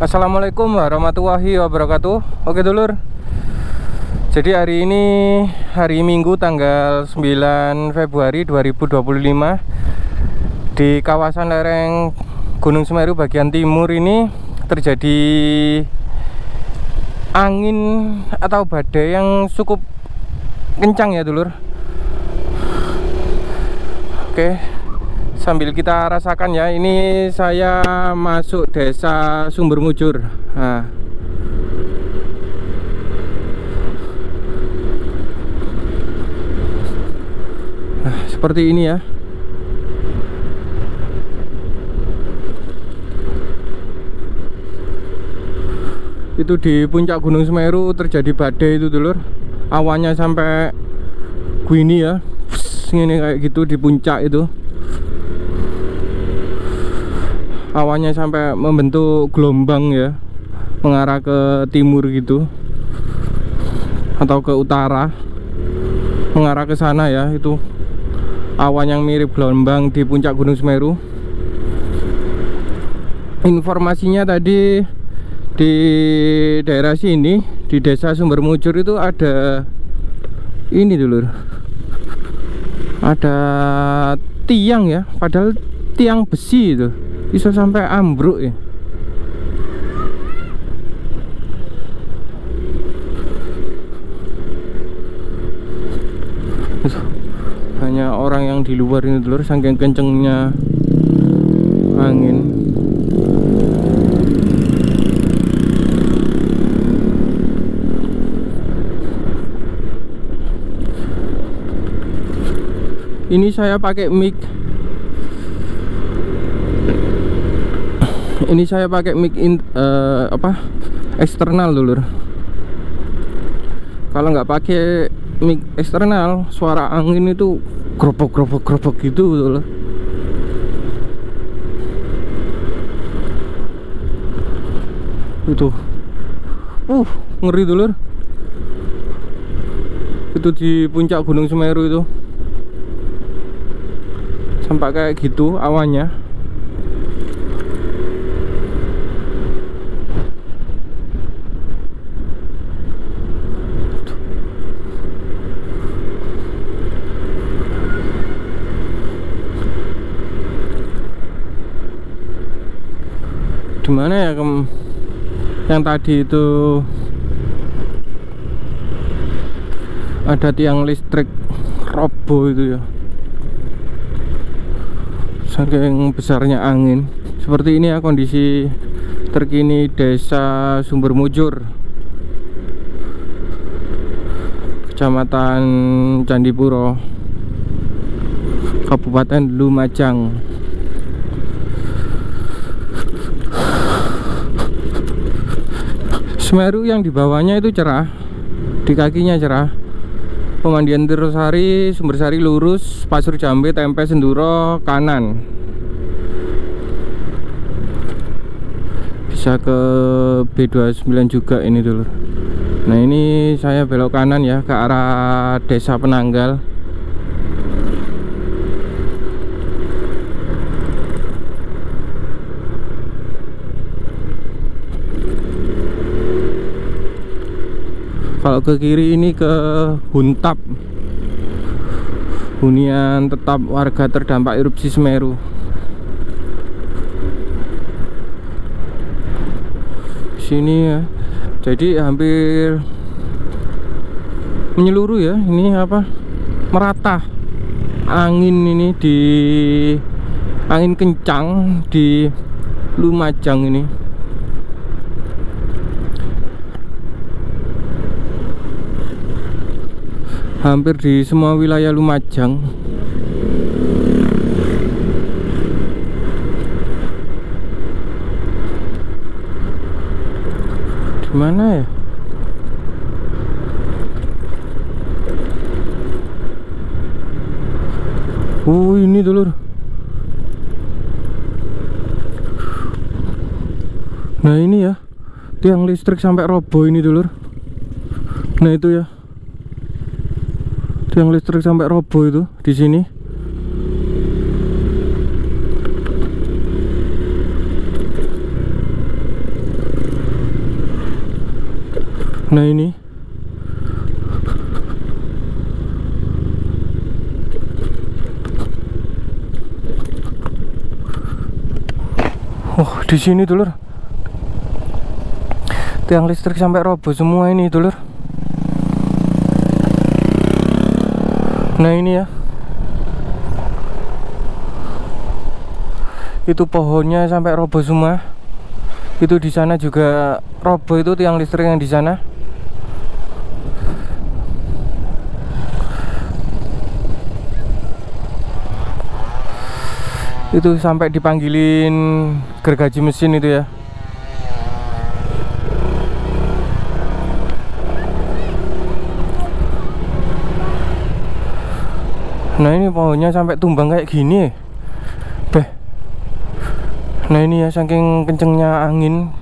Assalamualaikum warahmatullahi wabarakatuh. Oke dulur, jadi hari ini hari Minggu tanggal 9 Februari 2025 di kawasan lereng Gunung Semeru bagian timur ini terjadi angin atau badai yang cukup kencang ya dulur. Oke, sambil kita rasakan ya. Ini saya masuk desa Sumber Mujur. Nah, seperti ini ya. Itu di puncak Gunung Semeru terjadi badai itu dulur. Awannya sampai gini ya, ini kayak gitu di puncak itu. Awannya sampai membentuk gelombang ya, mengarah ke timur gitu atau ke utara, mengarah ke sana ya. Itu awan yang mirip gelombang di puncak Gunung Semeru. Informasinya tadi di daerah sini, di desa Sumber Mujur itu ada ini dulur, ada tiang ya, padahal tiang besi itu bisa sampai ambruk ya. Banyak orang yang di luar ini dulur, saking kencengnya angin. Ini saya pakai mic. Ini saya pakai mic eksternal dulur. Kalau nggak pakai mic eksternal, suara angin itu gropok gitu dulur. Itu ngeri dulur. Itu di puncak Gunung Semeru itu sampai kayak gitu awannya. Dimana ya yang tadi itu ada tiang listrik roboh itu ya, saking besarnya angin. Seperti ini ya kondisi terkini desa Sumber Mujur, Kecamatan Candipuro, Kabupaten Lumajang. Semeru yang di bawahnya itu cerah, di kakinya cerah. Pemandian Tirtosari, Sumbersari lurus, Pasur Jambe, Tempe Senduro kanan. Bisa ke B29 juga ini dulu. Nah ini saya belok kanan ya, ke arah Desa Penanggal. Kalau ke kiri ini ke Huntap, hunian tetap warga terdampak erupsi Semeru. Sini ya, jadi hampir menyeluruh ya. Ini apa? Merata angin ini, di angin kencang di Lumajang ini. Hampir di semua wilayah Lumajang. Di mana ya? Ini dulur. Nah ini ya, tiang listrik sampai roboh ini dulur. Nah itu ya, tiang listrik sampai roboh itu di sini. Nah ini di sini dulur, tiang listrik sampai roboh semua ini dulur. Nah ini ya, itu pohonnya sampai roboh semua. Itu di sana juga roboh, itu tiang listrik yang di sana. Itu sampai dipanggilin gergaji mesin itu ya. Nah ini pohonnya sampai tumbang kayak gini. Beh. Nah ini ya, saking kencengnya angin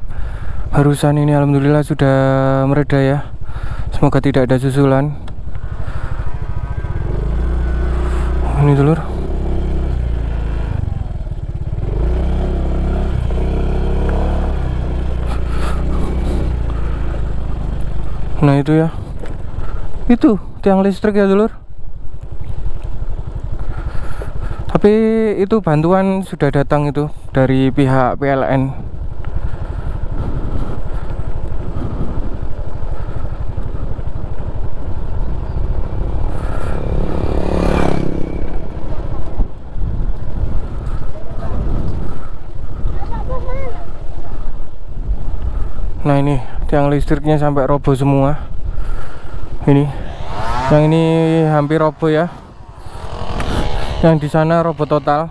barusan ini, alhamdulillah sudah mereda ya. Semoga tidak ada susulan. Ini dulur. Nah itu ya, itu tiang listrik ya dulur. Tapi itu bantuan sudah datang itu dari pihak PLN. Nah ini tiang listriknya sampai roboh semua. Ini yang ini hampir roboh ya, yang di sana roboh total.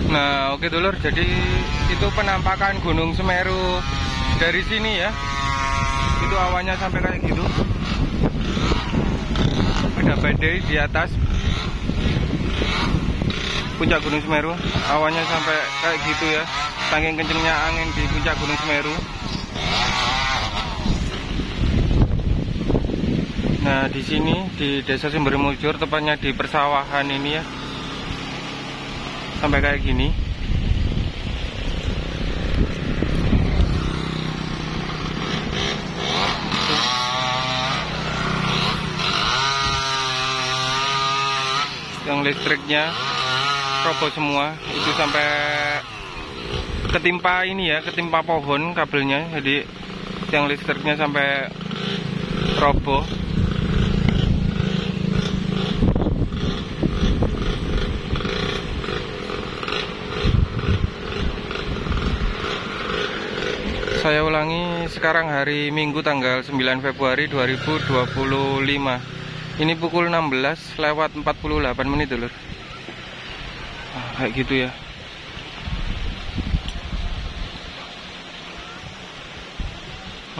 Nah oke dulur, jadi itu penampakan Gunung Semeru dari sini ya. Itu awannya sampai kayak gitu, ada badai di atas puncak Gunung Semeru. Awannya sampai kayak gitu ya, saking kencengnya angin di puncak Gunung Semeru. Nah di sini di Desa Sumbermujur, tepatnya di persawahan ini ya, sampai kayak gini. Yang listriknya roboh semua, itu sampai ketimpa ini ya, ketimpa pohon kabelnya. Jadi yang listriknya sampai roboh. Saya ulangi, sekarang hari Minggu tanggal 9 Februari 2025. Ini pukul 16 lewat 48 menit dulur. Kayak gitu ya.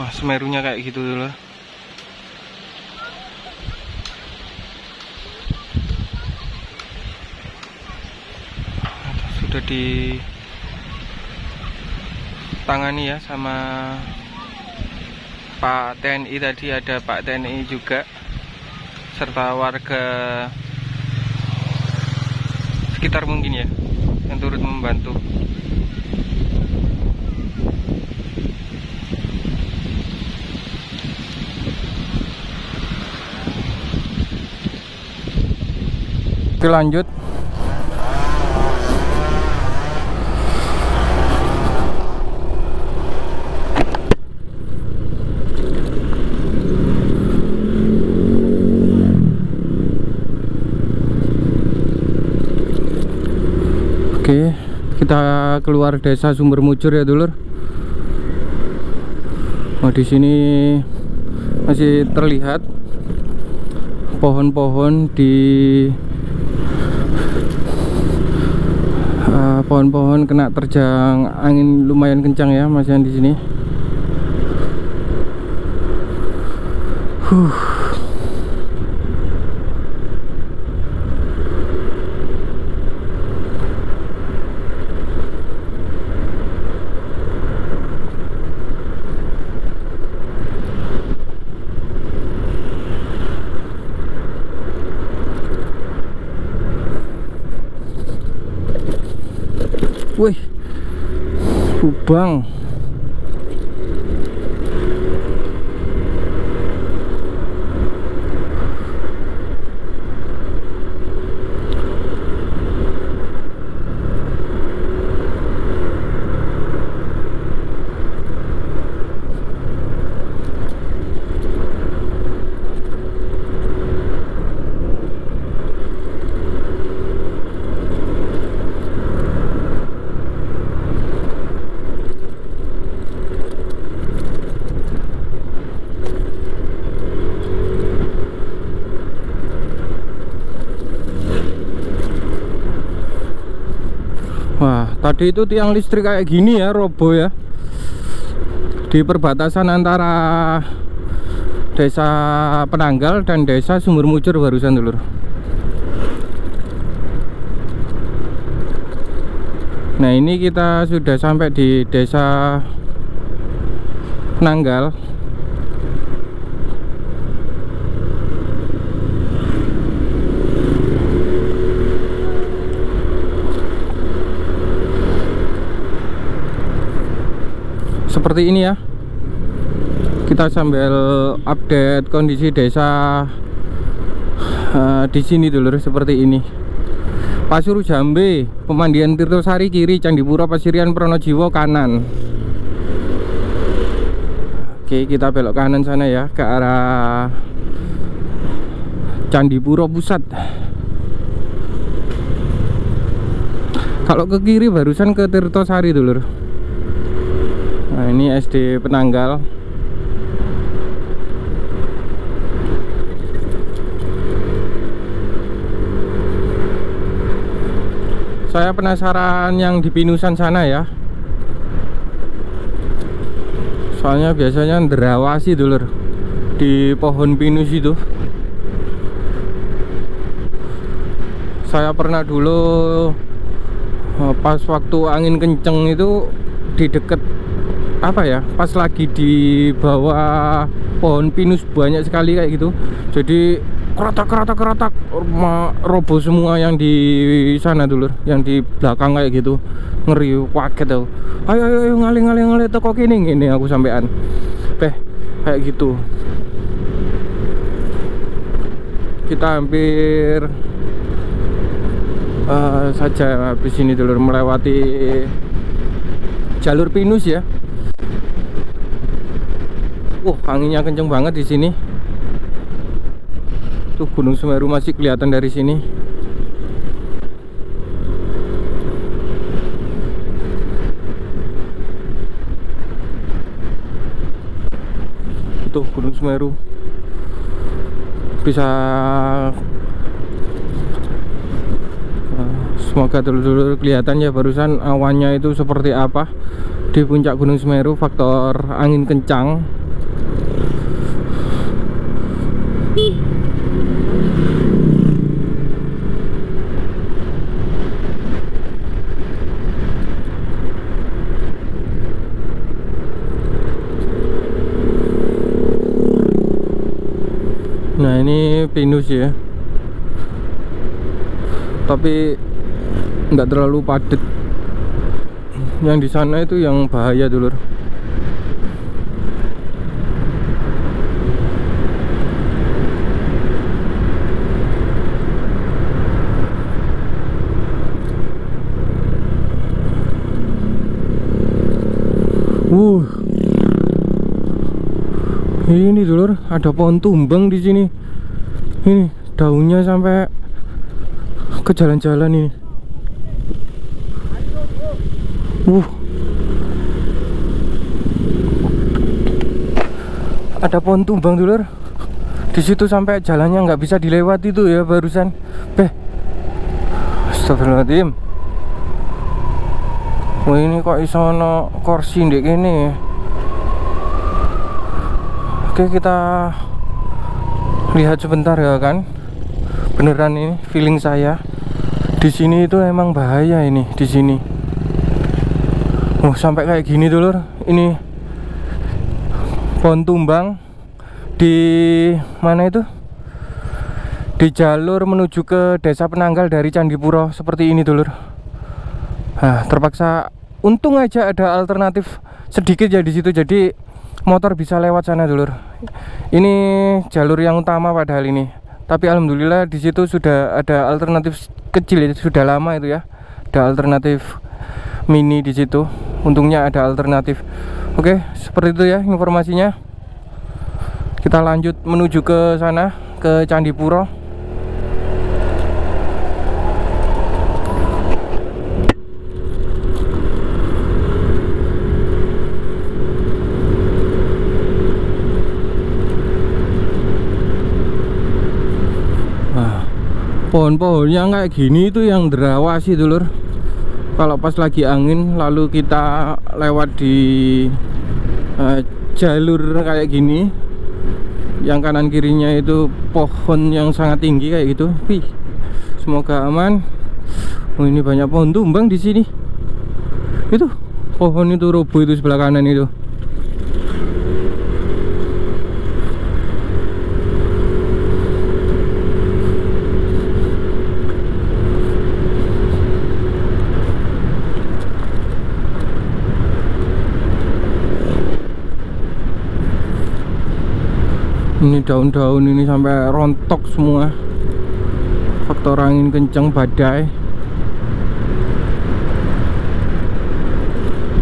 Wah, Semerunya kayak gitu dulu. Sudah ditangani ya sama Pak TNI tadi, ada Pak TNI juga serta warga sekitar mungkin ya, yang turut membantu. Oke lanjut. Oke, kita keluar Desa Sumbermujur ya dulur. Oh, di sini masih terlihat pohon-pohon di pohon-pohon kena terjang angin lumayan kencang ya, masih di sini. Wih, Subang. Wah, tadi itu tiang listrik kayak gini ya, roboh ya, di perbatasan antara Desa Penanggal dan Desa Sumber Mujur barusan dulur. Nah, ini kita sudah sampai di Desa Penanggal. Seperti ini ya, kita sambil update kondisi desa di sini dulu. Seperti ini, Pasuru Jambe, Pemandian Tirtosari kiri, Candipuro Pasirian Pronojiwo kanan. Oke, kita belok kanan sana ya, ke arah Candipuro Pusat. Kalau ke kiri barusan ke Tirtosari dulu. Nah, ini SD Penanggal. Saya penasaran yang di Pinusan sana ya. Soalnya biasanya nderawasi dulur di pohon pinus itu. Saya pernah dulu pas waktu angin kenceng itu di deket apa ya, pas lagi di bawah pohon pinus banyak sekali kayak gitu, jadi kerotak roboh semua yang di sana dulur, yang di belakang kayak gitu. Ngeri, kaget tau. Ayo ngalih toko kini ini aku sampean kayak gitu. Kita hampir saja habis ini dulur, melewati jalur pinus ya. Anginnya kenceng banget di sini. Tuh Gunung Semeru masih kelihatan dari sini. Tuh Gunung Semeru. Bisa semoga dulu kelihatan ya barusan awannya itu seperti apa di puncak Gunung Semeru, faktor angin kencang. Nah, ini pinus ya, tapi nggak terlalu padat. Yang di sana itu yang bahaya dulur. Ini dulur, ada pohon tumbang di sini. Ini daunnya sampai ke jalan-jalan ini. Ada pohon tumbang dulur. Di situ sampai jalannya nggak bisa dilewati tuh ya barusan. Astagfirullahaladzim. Wah, ini kok iso ono kursi ndek kene. Oke, kita lihat sebentar ya kan. Beneran ini feeling saya. Di sini itu emang bahaya ini di sini. Sampai kayak gini dulur. Ini pohon tumbang di mana itu? Di jalur menuju ke Desa Penanggal dari Candipuro, seperti ini dulur. Terpaksa, untung aja ada alternatif sedikit ya di situ, jadi motor bisa lewat sana dulur. Ini jalur yang utama padahal ini, tapi alhamdulillah di situ sudah ada alternatif kecil ya, sudah lama itu ya, ada alternatif mini di situ. Untungnya ada alternatif. Oke, seperti itu ya informasinya. Kita lanjut menuju ke sana, ke Candipuro. Pohon-pohon yang kayak gini itu yang derawasi dulur. Kalau pas lagi angin lalu kita lewat di jalur kayak gini, yang kanan kirinya itu pohon yang sangat tinggi kayak gitu. Wih, semoga aman. Oh, ini banyak pohon tumbang di sini. Itu pohon itu roboh itu sebelah kanan itu. Ini daun-daun ini sampai rontok semua, faktor angin kencang, badai.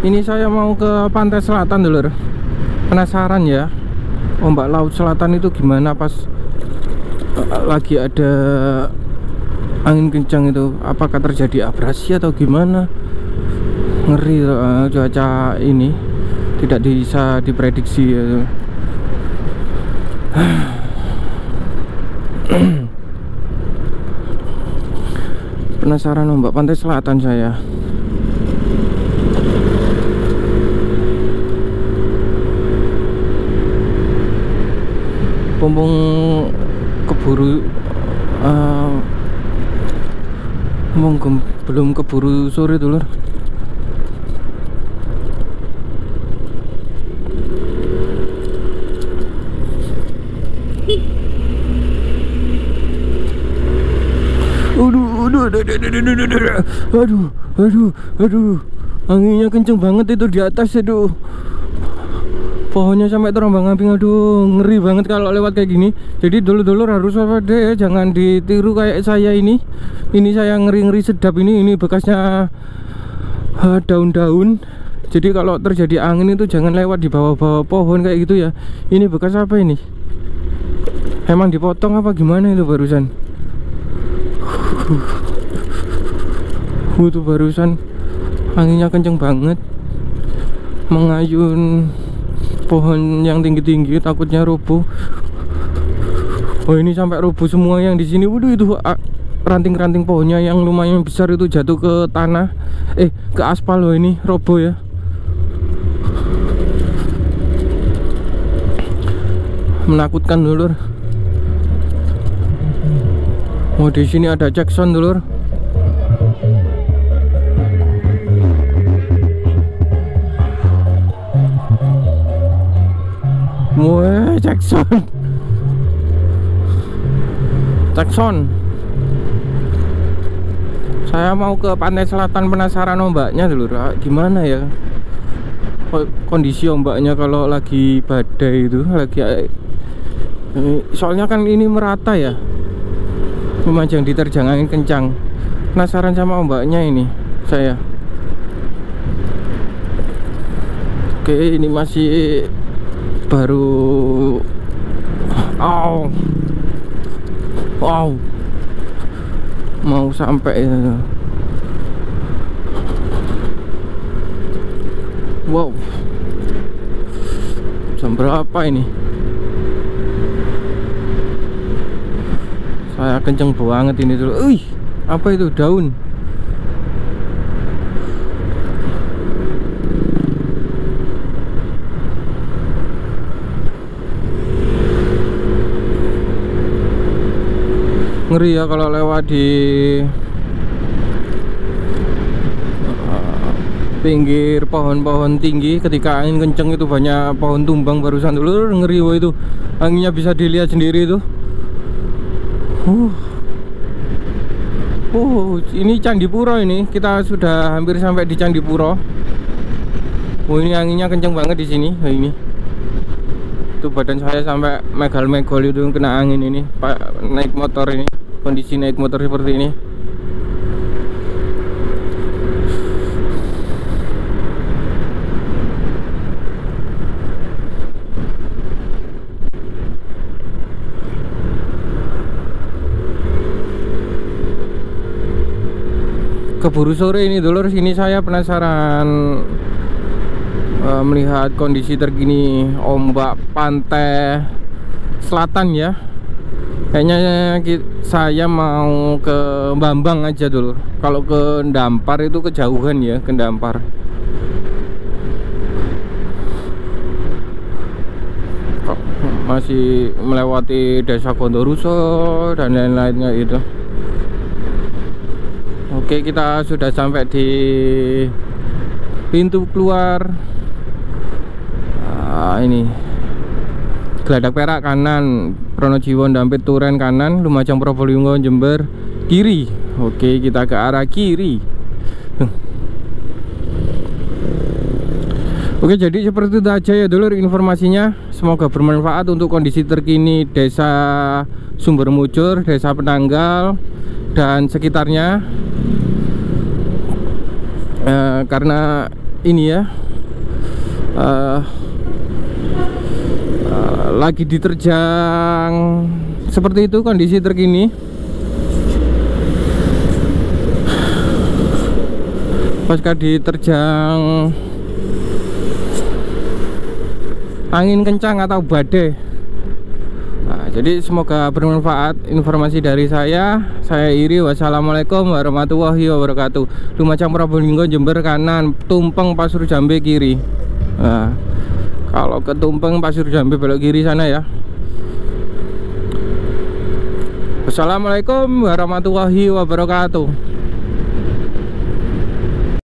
Ini saya mau ke pantai selatan dulur. Penasaran ya, ombak laut selatan itu gimana pas lagi ada angin kencang itu. Apakah terjadi abrasi atau gimana? Ngeri cuaca ini, tidak bisa diprediksi ya. Penasaran ombak pantai selatan saya. Pompong keburu belum keburu sore dulur. Aduh, anginnya kenceng banget itu di atas. Aduh, pohonnya sampai terombang-ambing. Aduh, ngeri banget kalau lewat kayak gini. Jadi dulur-dulur harus waspada ya, jangan ditiru kayak saya ini. Ini saya ngeri-ngeri sedap ini bekasnya daun-daun. Jadi kalau terjadi angin itu jangan lewat di bawah-bawah pohon kayak gitu ya. Ini bekas apa ini? Emang dipotong apa gimana itu barusan? Itu barusan anginnya kenceng banget, mengayun pohon yang tinggi-tinggi, takutnya roboh. Oh, ini sampai roboh semua yang di sini. Waduh, itu ranting-ranting pohonnya yang lumayan besar itu jatuh ke tanah, ke aspal. Loh, ini roboh ya. Menakutkan dulur. Oh, di sini ada Jackson dulur. Wah, Jackson. Saya mau ke pantai selatan, penasaran ombaknya dulur. Gimana ya kondisi ombaknya kalau lagi badai itu, soalnya kan ini merata ya, memajang diterjang angin kencang. Penasaran sama ombaknya ini saya. Oke, ini masih baru. Wow, mau sampai. Wow, jam berapa ini? Saya kenceng banget ini dulu. Wih, apa itu daun? Ngeri ya kalau lewat di pinggir pohon-pohon tinggi ketika angin kenceng itu, banyak pohon tumbang barusan dulu. Ngeri wah, itu anginnya bisa dilihat sendiri itu. Ini Candipuro ini. Kita sudah hampir sampai di Candipuro. Ini anginnya kenceng banget di sini. Ini. Itu badan saya sampai megal-megol itu kena angin ini. Pak naik motor ini. Kondisi naik motor seperti ini. Keburu sore ini dulur, sini saya penasaran melihat kondisi terkini ombak pantai selatan ya. Kayaknya saya mau ke Bambang aja dulur. Kalau ke Dampar itu kejauhan ya, ke Dampar. Masih melewati desa Gondoruso dan lain-lainnya itu. Oke, kita sudah sampai di pintu keluar. Ini Geladak Perak kanan, Pronojiwo Dampit Turen kanan, Lumajang Probolinggo Jember kiri. Oke, kita ke arah kiri. Oke, jadi seperti itu aja ya dulur informasinya. Semoga bermanfaat untuk kondisi terkini Desa Sumber Mujur, Desa Penanggal dan sekitarnya. Karena ini ya lagi diterjang seperti itu kondisi terkini. Pasca diterjang angin kencang atau badai. Jadi semoga bermanfaat informasi dari saya. Saya Iri. Wassalamualaikum warahmatullahi wabarakatuh. Lumajang Probolinggo Jember kanan, Tumpeng Pasur Jambe kiri. Kalau ke Tumpeng Pasur Jambe belok kiri sana ya. Wassalamualaikum warahmatullahi wabarakatuh.